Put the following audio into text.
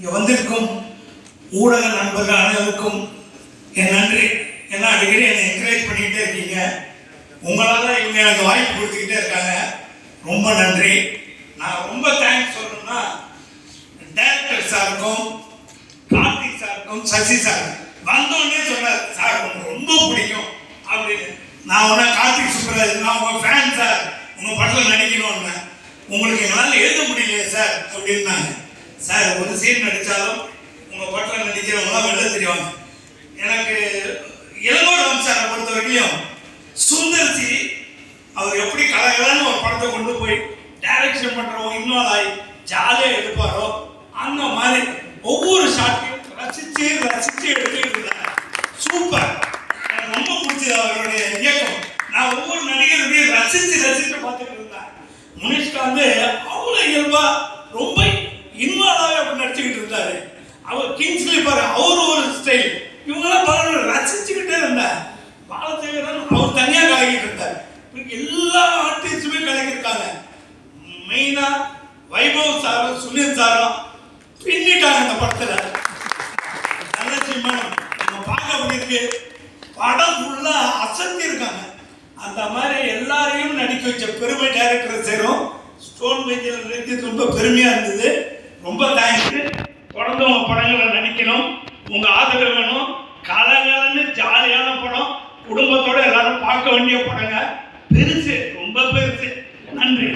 இங்கே வந்திருக்கும் ஊடக நண்பர்கள் அனைவருக்கும் என் நன்றி. ஏன்னா அடிக்கடி என்னை என்கரேஜ் பண்ணிக்கிட்டே இருக்கீங்க. உங்களால் இவங்க எனக்கு வாய்ப்பு கொடுத்துக்கிட்டே இருக்காங்க. ரொம்ப நன்றி. நான் ரொம்ப தேங்க்ஸ் சொல்லணும்னா டைரக்டர் சாருக்கும் கார்த்திக் சாருக்கும் சசி சார் வந்தோடனே சொன்னார், சார் உங்களுக்கு ரொம்ப பிடிக்கும் அப்படின்னு. நான் உடனே கார்த்திக் சுப்ராஜ், நான் உங்கள் ஃபேன் சார், உங்கள் படத்தில் நடிக்கணும்னு. உங்களுக்கு என்னால் எழுத முடியலையே சார் அப்படின்னாங்க. சார் ஒரு சீன் நடித்தாலும் உங்கள் படத்தில் நடிக்கிறவங்களாம் வெளில தெரிவாங்க. எனக்கு இளங்கோவன் சாரை பொறுத்த வரைக்கும் சுந்தர்சி அவர் எப்படி கலகலான்னு ஒரு படத்தை கொண்டு போய் டைரக்ஷன் பண்ணுறவங்க இன்வால்வ் ஆகி ஜாலியாக எடுப்பாரோ அந்த மாதிரி ஒவ்வொரு ஷாட்டையும் ரசித்து ரசித்து எடுத்துக்கிட்டு இருந்தாங்க. சூப்பர். எனக்கு ரொம்ப பிடிச்சது அவருடைய இயக்கம். நான் ஒவ்வொரு நடிகருடையும் ரசித்து ரசித்து பார்த்துட்டு இருந்தேன். முனிஷ்கா அவ்வளோ இயல்பா ரொம்ப இன்வால்வாக அப்படி நடிச்சுக்கிட்டு இருந்தாரு. அவர் கிங்ஸ்லி பாரு, அவர் ஒரு ஸ்டைல், இவங்கெல்லாம் பாருங்க ரசிச்சுக்கிட்டே இருந்தார். பாலசேகரன் அவர் தனியாக கலக்கிட்டு இருந்தார். எல்லா ஆர்டிஸ்டுமே கலக்கிருக்காங்க. மெயினா வைபவ் சாரும் சுனில் சாரும் பின்னிட்டாங்க இந்த படத்துல. நல்ல சிம்மனம் நம்ம பார்க்க முடியிருக்கு. படம் ஃபுல்லா அசத்தி இருக்காங்க. அந்த மாதிரி எல்லாரையும் நடிக்க வச்ச பெருமை டைரக்டர் சேரும். ஸ்டோன் பெஞ்சில் ரொம்ப பெருமையா இருந்தது. ரொம்ப தேங்க்ஸ். தொடர்ந்து உங்க படங்களை நடிக்கணும். உங்க ஆதரவு வேணும். கலகலன்னு ஜாலியான படம், குடும்பத்தோட எல்லாரும் பார்க்க வேண்டிய படங்க. பெருசு, ரொம்ப பெருசு. நன்றி.